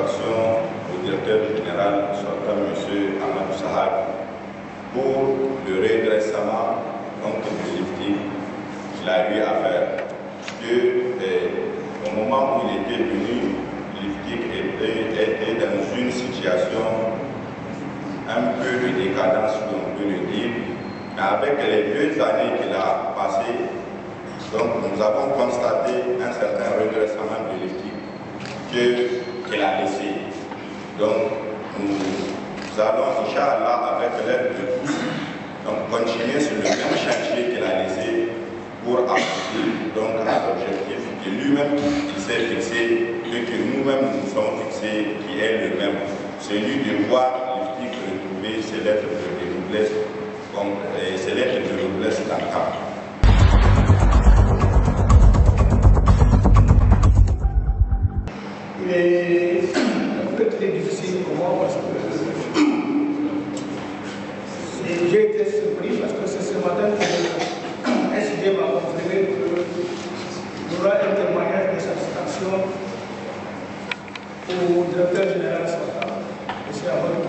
satisfaction au directeur général sortant, M. Amadou Sahab, pour le redressement de l'IFTIC qu'il a eu à faire. Parce que au moment où il était venu, l'IFTIC était dans une situation un peu de décadence, si on peut le dire, mais avec les 2 années qu'il a passées, donc nous avons constaté un certain redressement de l'IFTIC qu'il a laissé. Donc nous allons, Inch'Allah, avec l'aide de tous, donc continuer sur le même chantier qu'il a laissé pour aboutir donc à l'objectif que lui-même il s'est fixé et que nous-mêmes nous sommes fixés, qui est le même, celui de voir l'IFTIC retrouver ses lettres de noblesse, ses lettres de noblesse dans le cap. Il est un peu très difficile pour moi parce que j'ai été surpris parce que c'est ce matin que SG m'a confirmé qu'il y aura un témoignage de satisfaction au directeur général sortant, M. Amadou.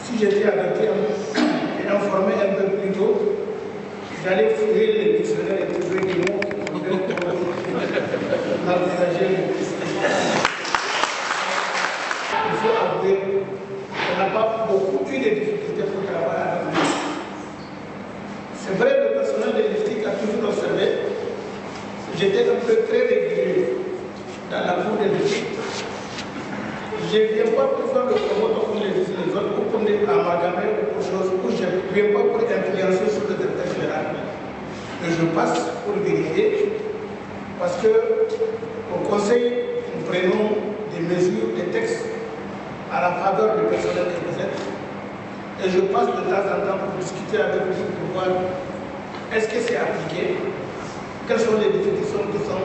Si j'étais averti et informé un peu plus tôt, j'allais fouiller les dictionnaires et trouver des mots qui pourraient envisager. Il faut avouer qu'on n'a pas beaucoup eu de difficultés pour travailler avec nous. C'est vrai, le personnel de l'IFTIC a toujours observé. J'étais un peu très régulier dans la cour de l'IFTIC. Je ne viens pas pour faire le promoteur comme les autres, ou pour amalgamer autre chose, ou je ne viens pas pour influencer sur le directeur général. Mais je passe pour vérifier, parce qu'au conseil, nous prenons des mesures, des textes à la faveur du personnel que vous êtes. Et je passe de temps en temps pour discuter avec vous, pour voir est-ce que c'est appliqué, quelles sont les définitions qui sont,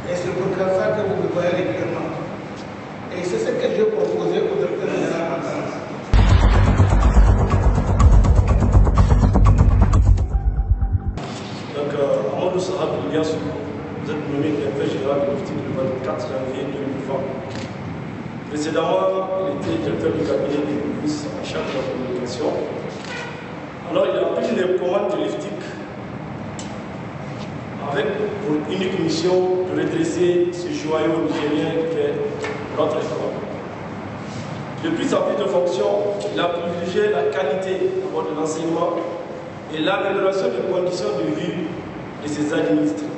et c'est pour ça que vous me voyez régulièrement. Et c'est ce que j'ai proposé au directeur général. Donc, Amadou Sahab Ilyas, vous êtes nommé directeur général de l'IFTIC le 24 janvier 2020. Précédemment, il était directeur du cabinet du ministre en charge de la communication. Alors, il a pris les commandes de l'IFTIC avec pour unique mission de redresser ce joyau nigérien qui est notre école. Depuis sa prise de fonction, il a privilégié la qualité de l'enseignement et l'amélioration des conditions de vie de ses administrés.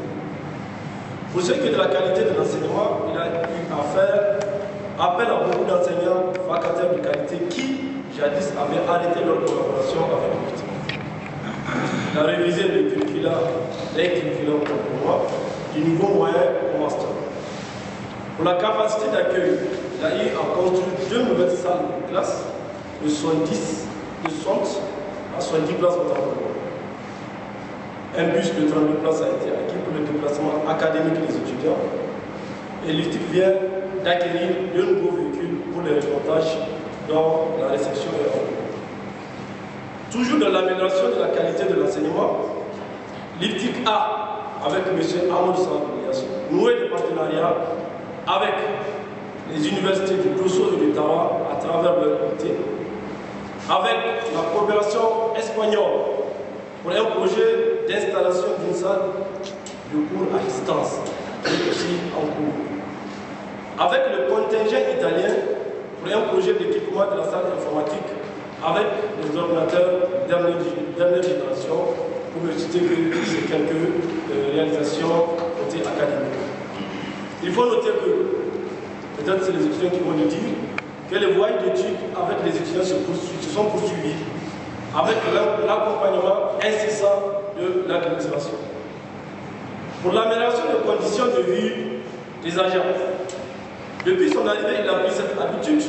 Pour ce qui est de la qualité de l'enseignement, il a eu à faire appel à beaucoup d'enseignants vacataires de qualité qui, jadis, avaient arrêté leur collaboration avec l'IFTIC. Il a révisé les curricula pour moi, du niveau moyen au master. Pour la capacité d'accueil, il a eu à construire 2 nouvelles salles de classe de 70 à 70 places autant. Un bus de 32 places a été acquis pour le déplacement académique des étudiants. Et l'IFTIC vient d'acquérir 2 nouveaux véhicules pour les reportages dans la réception et en cours. Toujours dans l'amélioration de la qualité de l'enseignement, l'IFTIC a, avec M. Amadou Sahab Ilyas, noué des partenariats avec les universités de Dosso et de Tawa à travers leur comité, avec la coopération espagnole pour un projet d'installation d'une salle de cours à distance, qui est aussi en cours, avec le contingent italien pour un projet d'équipement de la salle informatique avec les ordinateurs dernière génération, pour me citer que c'est quelques réalisations côté académique. Il faut noter que, peut-être c'est les étudiants qui vont le dire, que les voyages d'études avec les étudiants se sont poursuivis avec l'accompagnement incessant de l'administration. Pour l'amélioration des conditions de vie des agents, depuis son arrivée, il a pris cette habitude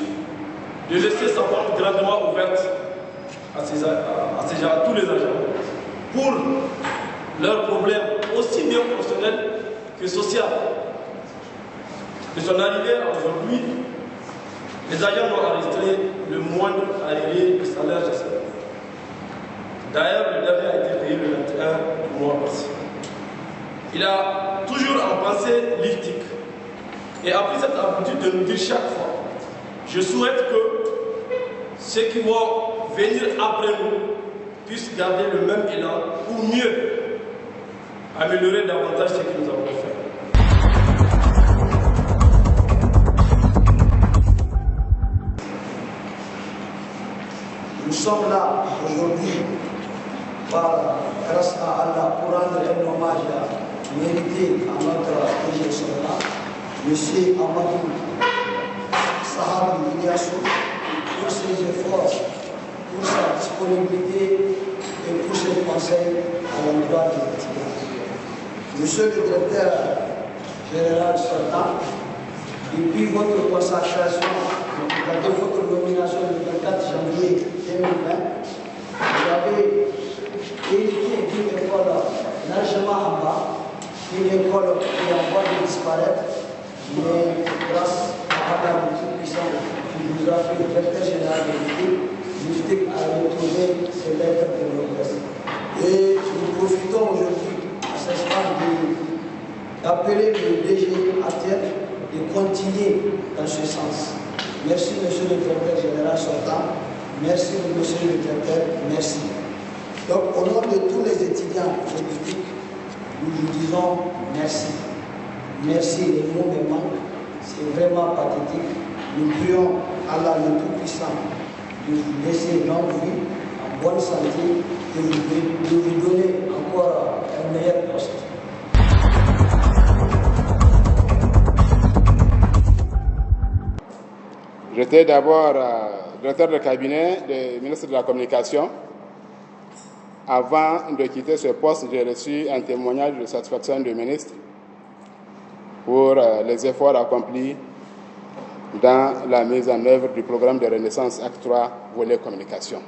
de laisser sa porte grandement ouverte à tous les agents pour leurs problèmes aussi bien professionnels que sociaux. De son arrivée à aujourd'hui, les agents ont enregistré le moindre arriéré de salaire de salaire. D'ailleurs, le dernier a été payé le 21 du mois passé. Il a toujours en pensée l'IFTIC et a pris cette habitude de nous dire chaque fois, je souhaite que ceux qui vont venir après nous puissent garder le même élan ou mieux améliorer davantage ce que nous avons fait. Nous sommes là aujourd'hui grâce à Allah pour rendre un hommage mérité à notre DG Sortant, M. Amadou Sahab Iliassou, pour ses efforts, pour sa disponibilité et pour ses conseils à l'endroit des étudiants. Monsieur le directeur général Sortant, depuis votre consacration, votre nomination le 24 janvier 2020, vous avez hérité d'une école largement en bas, une école qui est en voie de disparaître, mais grâce à Allah le Tout-Puissant qui nous a fait le directeur général de l'IFTIC à retrouver ses lettres de noblesse. Et nous profitons aujourd'hui à ce instant d'appeler le DG à terre de continuer dans ce sens. Merci, monsieur le directeur général sortant. Merci, monsieur le directeur. Merci. Donc, au nom de tous les étudiants de l'IFTIC, nous vous disons merci. Merci, les mots me manquent. C'est vraiment pathétique. Nous prions Allah le Tout-Puissant de vous laisser longue vie, en bonne santé, et de vous donner encore un meilleur poste. J'étais d'abord directeur de cabinet du ministre de la Communication. Avant de quitter ce poste, j'ai reçu un témoignage de satisfaction du ministre pour les efforts accomplis dans la mise en œuvre du programme de Renaissance Acte 3, volet communication.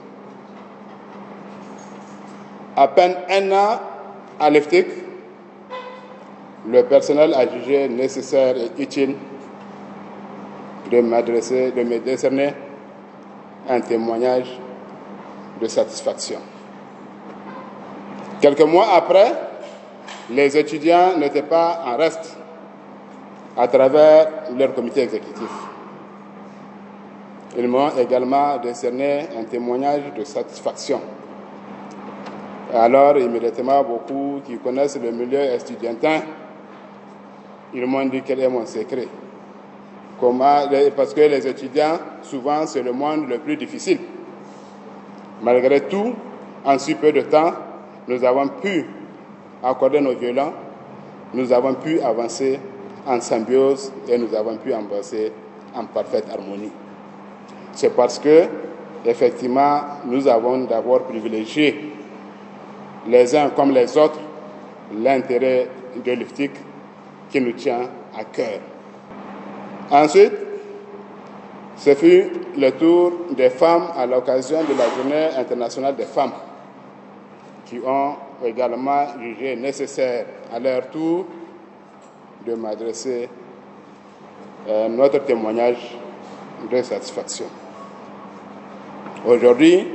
À peine un an à l'IFTIC, le personnel a jugé nécessaire et utile de me décerner un témoignage de satisfaction. Quelques mois après, les étudiants n'étaient pas en reste à travers leur comité exécutif. Ils m'ont également décerné un témoignage de satisfaction. Alors, immédiatement, beaucoup qui connaissent le milieu estudiantin, ils m'ont dit quel est mon secret. Parce que les étudiants, souvent, c'est le monde le plus difficile. Malgré tout, en si peu de temps, nous avons pu accorder nos violons, nous avons pu avancer en symbiose et nous avons pu avancer en parfaite harmonie. C'est parce que, effectivement, nous avons d'abord privilégié les uns comme les autres l'intérêt de l'IFTIC qui nous tient à cœur. Ensuite, ce fut le tour des femmes à l'occasion de la Journée internationale des femmes qui ont également jugé nécessaire à leur tour de m'adresser notre témoignage de satisfaction. Aujourd'hui,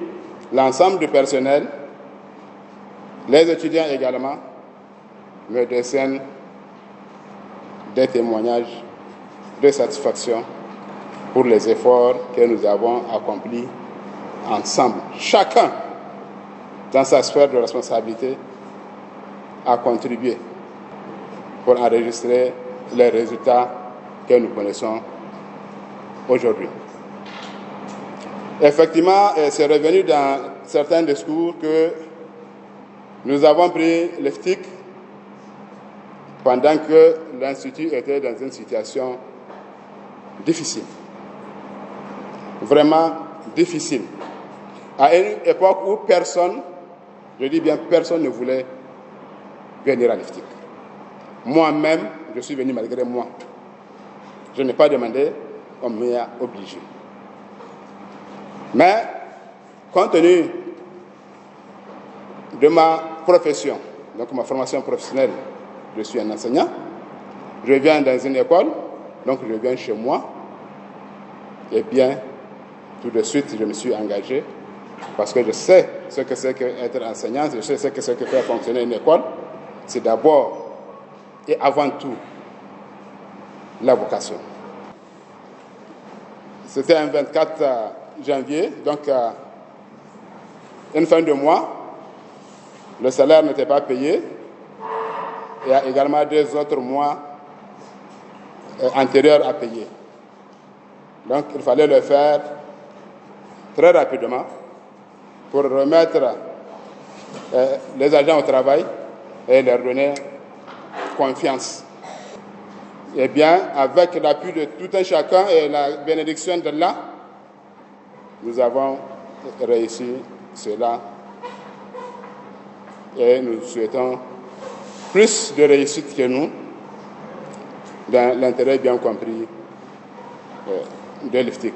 l'ensemble du personnel, les étudiants également, me décernent des témoignages de satisfaction pour les efforts que nous avons accomplis ensemble. Chacun, dans sa sphère de responsabilité, a contribué pour enregistrer les résultats que nous connaissons aujourd'hui. Effectivement, c'est revenu dans certains discours que nous avons pris l'IFTIC pendant que l'Institut était dans une situation difficile, vraiment difficile, à une époque où personne, je dis bien personne, ne voulait venir à l'IFTIC. Moi-même, je suis venu malgré moi. Je n'ai pas demandé, on m'a obligé. Mais, compte tenu de ma profession, donc ma formation professionnelle, je suis un enseignant, je viens dans une école, donc je viens chez moi, et bien, tout de suite, je me suis engagé, parce que je sais ce que c'est qu'être enseignant, je sais ce que c'est que faire fonctionner une école. C'est d'abord et avant tout la vocation. C'était un 24 janvier, donc une fin de mois. Le salaire n'était pas payé. Il y a également 2 autres mois antérieurs à payer. Donc il fallait le faire très rapidement pour remettre les agents au travail et leur donner confiance. Eh bien, avec l'appui de tout un chacun et la bénédiction d'Allah, nous avons réussi cela et nous souhaitons plus de réussite que nous dans l'intérêt bien compris de l'IFTIC.